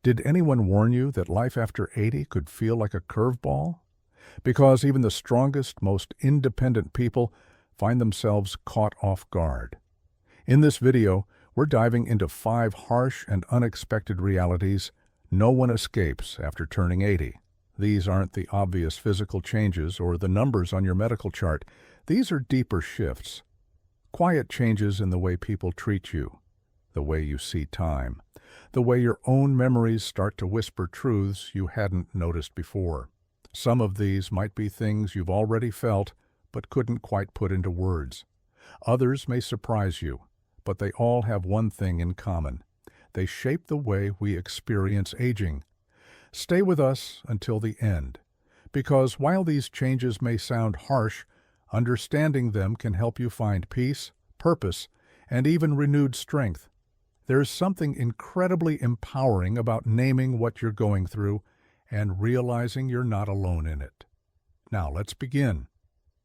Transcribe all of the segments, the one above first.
Did anyone warn you that life after 80 could feel like a curveball? Because even the strongest, most independent people find themselves caught off guard. In this video, we're diving into 5 harsh and unexpected realities no one escapes after turning 80. These aren't the obvious physical changes or the numbers on your medical chart. These are deeper shifts. Quiet changes in the way people treat you, the way you see time, the way your own memories start to whisper truths you hadn't noticed before. Some of these might be things you've already felt but couldn't quite put into words. Others may surprise you, but they all have one thing in common. They shape the way we experience aging. Stay with us until the end, because while these changes may sound harsh, understanding them can help you find peace, purpose, and even renewed strength. There's something incredibly empowering about naming what you're going through and realizing you're not alone in it. Now let's begin.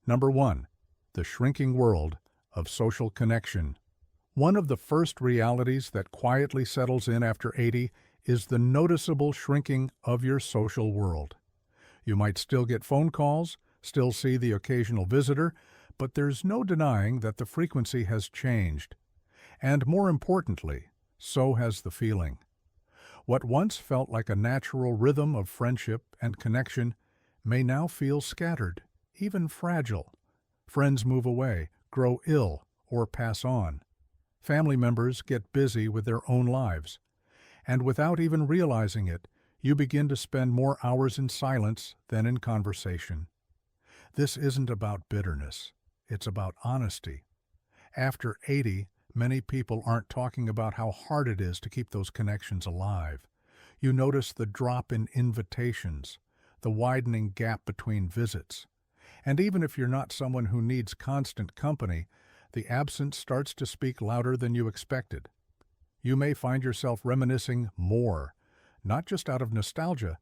Number 1, the shrinking world of social connection. One of the first realities that quietly settles in after 80 is the noticeable shrinking of your social world. You might still get phone calls, still see the occasional visitor, but there's no denying that the frequency has changed. And more importantly, so has the feeling. What once felt like a natural rhythm of friendship and connection may now feel scattered, even fragile. Friends move away, grow ill, or pass on. Family members get busy with their own lives. And without even realizing it, you begin to spend more hours in silence than in conversation. This isn't about bitterness. It's about honesty. After 80, many people aren't talking about how hard it is to keep those connections alive. You notice the drop in invitations, the widening gap between visits. And even if you're not someone who needs constant company, the absence starts to speak louder than you expected. You may find yourself reminiscing more, not just out of nostalgia,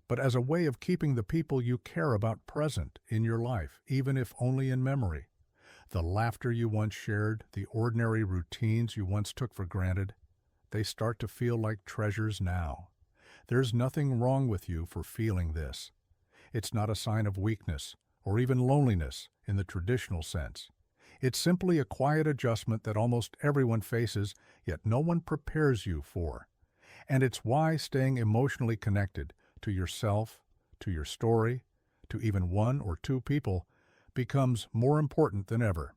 but as a way of keeping the people you care about present in your life, even if only in memory. The laughter you once shared, the ordinary routines you once took for granted, they start to feel like treasures now. There's nothing wrong with you for feeling this. It's not a sign of weakness or even loneliness in the traditional sense. It's simply a quiet adjustment that almost everyone faces, yet no one prepares you for. And it's why staying emotionally connected to yourself, to your story, to even one or two people becomes more important than ever.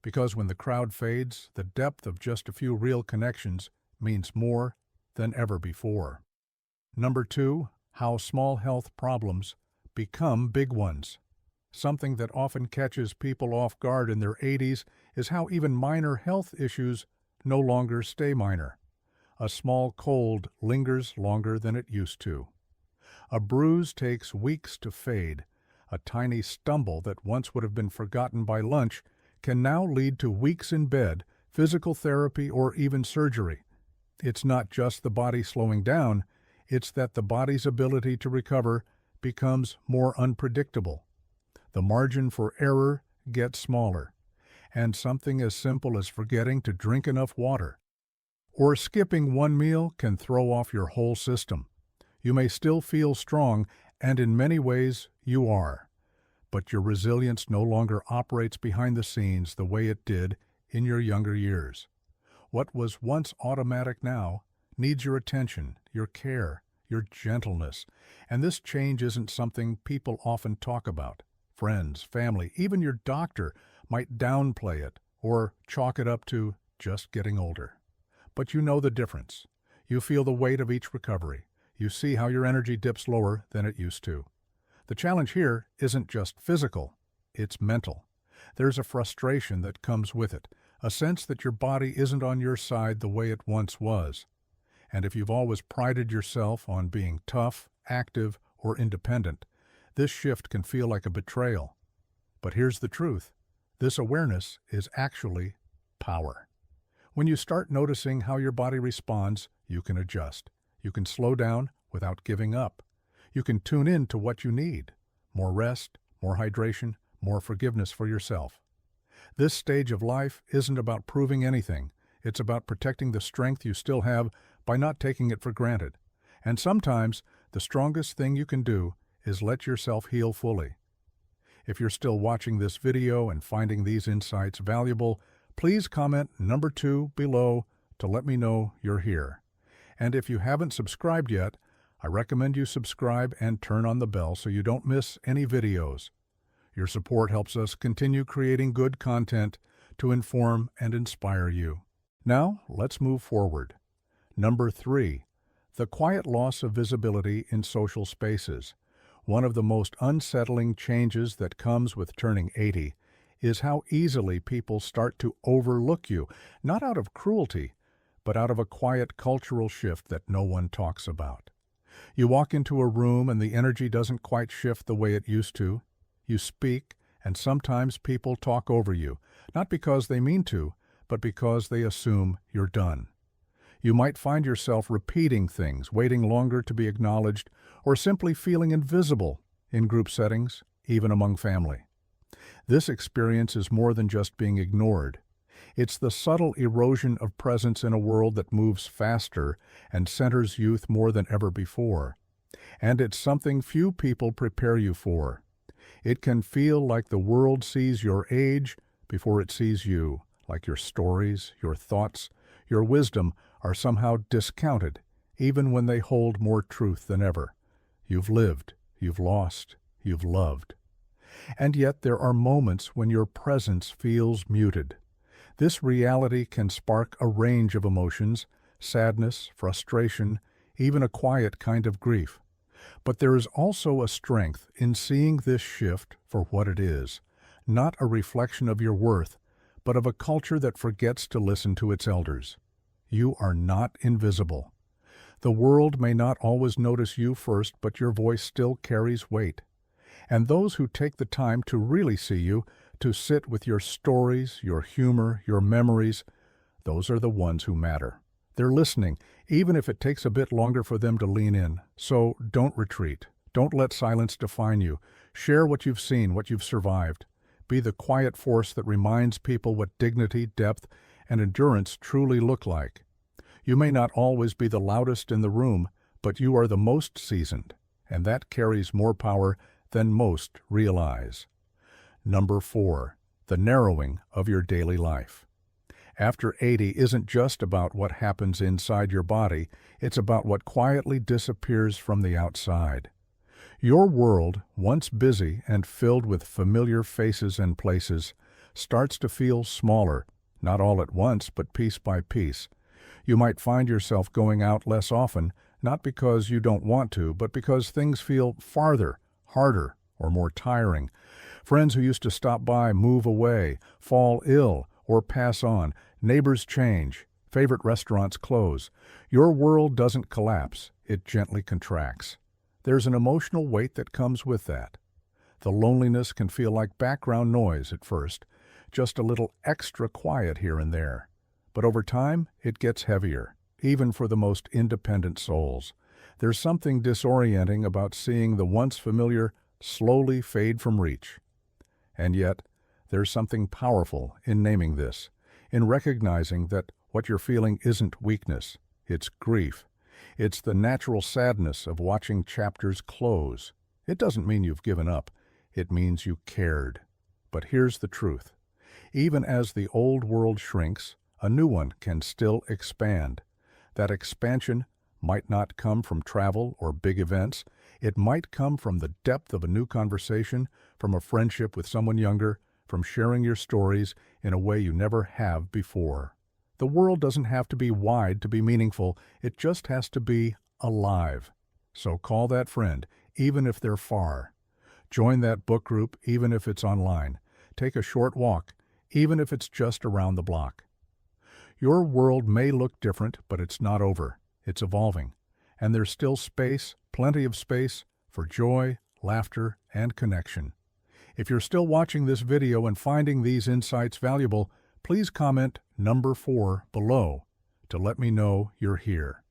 Because when the crowd fades, the depth of just a few real connections means more than ever before. Number 2, how small health problems become big ones. Something that often catches people off guard in their 80s is how even minor health issues no longer stay minor. A small cold lingers longer than it used to. A bruise takes weeks to fade. A tiny stumble that once would have been forgotten by lunch can now lead to weeks in bed, physical therapy, or even surgery. It's not just the body slowing down, it's that the body's ability to recover becomes more unpredictable. The margin for error gets smaller, and something as simple as forgetting to drink enough water or skipping one meal can throw off your whole system. You may still feel strong, and in many ways you are, but your resilience no longer operates behind the scenes the way it did in your younger years. What was once automatic now needs your attention, your care, your gentleness, and this change isn't something people often talk about. Friends, family, even your doctor might downplay it or chalk it up to just getting older. But you know the difference. You feel the weight of each recovery. You see how your energy dips lower than it used to. The challenge here isn't just physical, it's mental. There's a frustration that comes with it, a sense that your body isn't on your side the way it once was. And if you've always prided yourself on being tough, active, or independent, this shift can feel like a betrayal. But here's the truth. This awareness is actually power. When you start noticing how your body responds, you can adjust. You can slow down without giving up. You can tune in to what you need. More rest, more hydration, more forgiveness for yourself. This stage of life isn't about proving anything. It's about protecting the strength you still have by not taking it for granted. And sometimes the strongest thing you can do is let yourself heal fully. If you're still watching this video and finding these insights valuable, please comment number 2 below to let me know you're here. And if you haven't subscribed yet, I recommend you subscribe and turn on the bell so you don't miss any videos. Your support helps us continue creating good content to inform and inspire you. Now, let's move forward. Number 3, the quiet loss of visibility in social spaces. One of the most unsettling changes that comes with turning 80 is how easily people start to overlook you, not out of cruelty, but out of a quiet cultural shift that no one talks about. You walk into a room and the energy doesn't quite shift the way it used to. You speak, and sometimes people talk over you, not because they mean to, but because they assume you're done. You might find yourself repeating things, waiting longer to be acknowledged, or simply feeling invisible in group settings, even among family. This experience is more than just being ignored. It's the subtle erosion of presence in a world that moves faster and centers youth more than ever before. And it's something few people prepare you for. It can feel like the world sees your age before it sees you, like your stories, your thoughts, your wisdom are somehow discounted, even when they hold more truth than ever. You've lived, you've lost, you've loved. And yet there are moments when your presence feels muted. This reality can spark a range of emotions, sadness, frustration, even a quiet kind of grief. But there is also a strength in seeing this shift for what it is, not a reflection of your worth, but of a culture that forgets to listen to its elders. You are not invisible. The world may not always notice you first, but your voice still carries weight. And those who take the time to really see you, to sit with your stories, your humor, your memories, those are the ones who matter. They're listening, even if it takes a bit longer for them to lean in. So don't retreat. Don't let silence define you. Share what you've seen, what you've survived. Be the quiet force that reminds people what dignity, depth, and endurance truly look like. You may not always be the loudest in the room, but you are the most seasoned, and that carries more power than most realize. Number 4, the narrowing of your daily life. After 80 isn't just about what happens inside your body, it's about what quietly disappears from the outside. Your world, once busy and filled with familiar faces and places, starts to feel smaller, not all at once, but piece by piece. You might find yourself going out less often, not because you don't want to, but because things feel farther, harder, or more tiring. Friends who used to stop by move away, fall ill, or pass on. Neighbors change. Favorite restaurants close. Your world doesn't collapse. It gently contracts. There's an emotional weight that comes with that. The loneliness can feel like background noise at first, just a little extra quiet here and there. But over time, it gets heavier, even for the most independent souls. There's something disorienting about seeing the once familiar slowly fade from reach. And yet, there's something powerful in naming this, in recognizing that what you're feeling isn't weakness, it's grief. It's the natural sadness of watching chapters close. It doesn't mean you've given up. It means you cared. But here's the truth. Even as the old world shrinks, a new one can still expand. That expansion might not come from travel or big events. It might come from the depth of a new conversation, from a friendship with someone younger, from sharing your stories in a way you never have before. The world doesn't have to be wide to be meaningful. It just has to be alive. So call that friend, even if they're far. Join that book group, even if it's online. Take a short walk, even if it's just around the block. Your world may look different, but it's not over. It's evolving. And there's still space, plenty of space, for joy, laughter, and connection. If you're still watching this video and finding these insights valuable, please comment number 4 below to let me know you're here.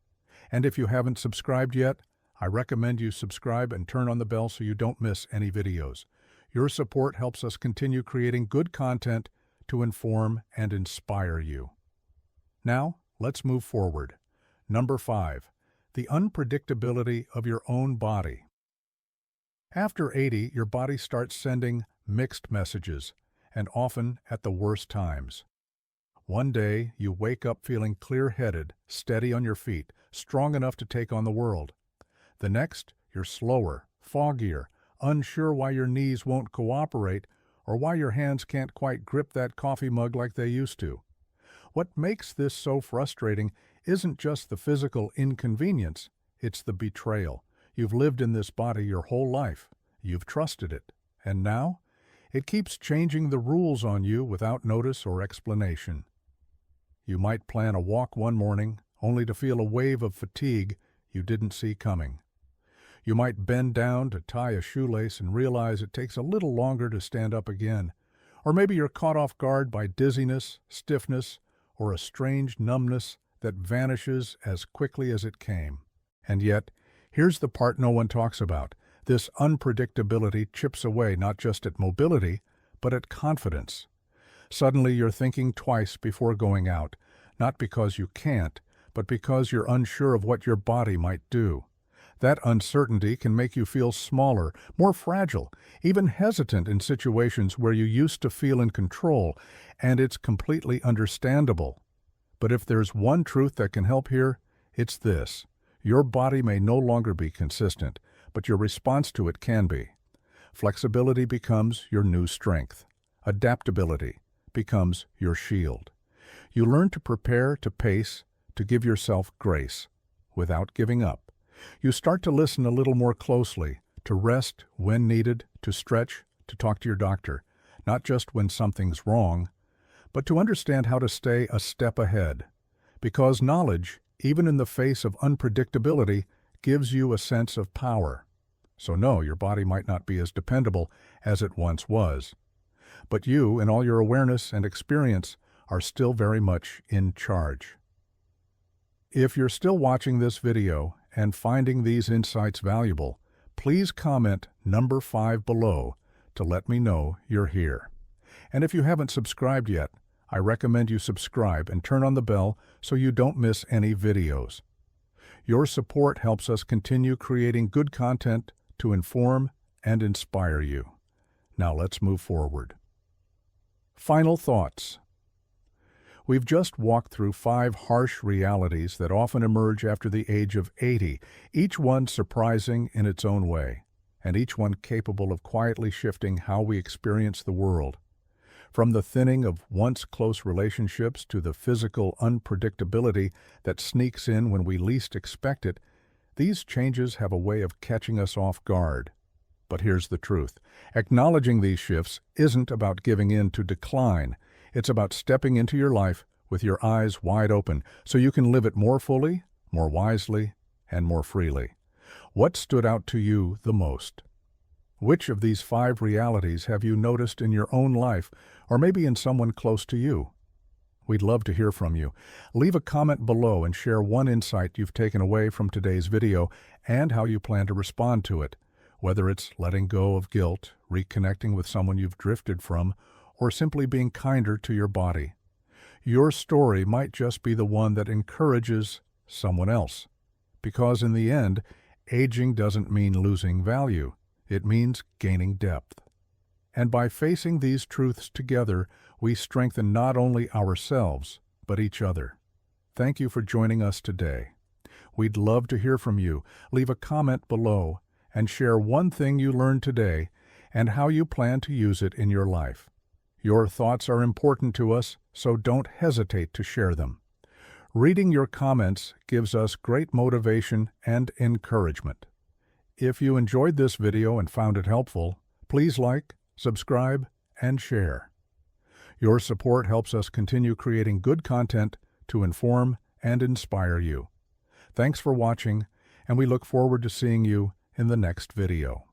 And if you haven't subscribed yet, I recommend you subscribe and turn on the bell so you don't miss any videos. Your support helps us continue creating good content to inform and inspire you. Now, let's move forward. Number 5, the unpredictability of your own body. After 80, your body starts sending mixed messages, and often at the worst times. One day, you wake up feeling clear-headed, steady on your feet, strong enough to take on the world. The next, you're slower, foggier, unsure why your knees won't cooperate or why your hands can't quite grip that coffee mug like they used to. What makes this so frustrating isn't just the physical inconvenience, it's the betrayal. You've lived in this body your whole life. You've trusted it. And now, it keeps changing the rules on you without notice or explanation. You might plan a walk one morning, only to feel a wave of fatigue you didn't see coming. You might bend down to tie a shoelace and realize it takes a little longer to stand up again. Or maybe you're caught off guard by dizziness, stiffness, or a strange numbness that vanishes as quickly as it came. And yet, here's the part no one talks about. This unpredictability chips away not just at mobility, but at confidence. Suddenly you're thinking twice before going out, not because you can't, but because you're unsure of what your body might do. That uncertainty can make you feel smaller, more fragile, even hesitant in situations where you used to feel in control, and it's completely understandable. But if there's one truth that can help here, it's this. Your body may no longer be consistent, but your response to it can be. Flexibility becomes your new strength. Adaptability becomes your shield. You learn to prepare, to pace, to give yourself grace, without giving up. You start to listen a little more closely, to rest when needed, to stretch, to talk to your doctor, not just when something's wrong, but to understand how to stay a step ahead. Because knowledge, even in the face of unpredictability, gives you a sense of power. So no, your body might not be as dependable as it once was. But you, in all your awareness and experience, are still very much in charge. If you're still watching this video and finding these insights valuable, please comment number 5 below to let me know you're here. And if you haven't subscribed yet, I recommend you subscribe and turn on the bell so you don't miss any videos. Your support helps us continue creating good content to inform and inspire you. Now let's move forward. Final thoughts. We've just walked through 5 harsh realities that often emerge after the age of 80, each one surprising in its own way, and each one capable of quietly shifting how we experience the world. From the thinning of once close relationships to the physical unpredictability that sneaks in when we least expect it, these changes have a way of catching us off guard. But here's the truth. Acknowledging these shifts isn't about giving in to decline. It's about stepping into your life with your eyes wide open so you can live it more fully, more wisely, and more freely. What stood out to you the most? Which of these 5 realities have you noticed in your own life, or maybe in someone close to you? We'd love to hear from you. Leave a comment below and share one insight you've taken away from today's video and how you plan to respond to it, whether it's letting go of guilt, reconnecting with someone you've drifted from, or simply being kinder to your body. Your story might just be the one that encourages someone else. Because in the end, aging doesn't mean losing value. It means gaining depth. And by facing these truths together, we strengthen not only ourselves, but each other. Thank you for joining us today. We'd love to hear from you. Leave a comment below and share one thing you learned today and how you plan to use it in your life. Your thoughts are important to us, so don't hesitate to share them. Reading your comments gives us great motivation and encouragement. If you enjoyed this video and found it helpful, please like, subscribe, and share. Your support helps us continue creating good content to inform and inspire you. Thanks for watching, and we look forward to seeing you in the next video.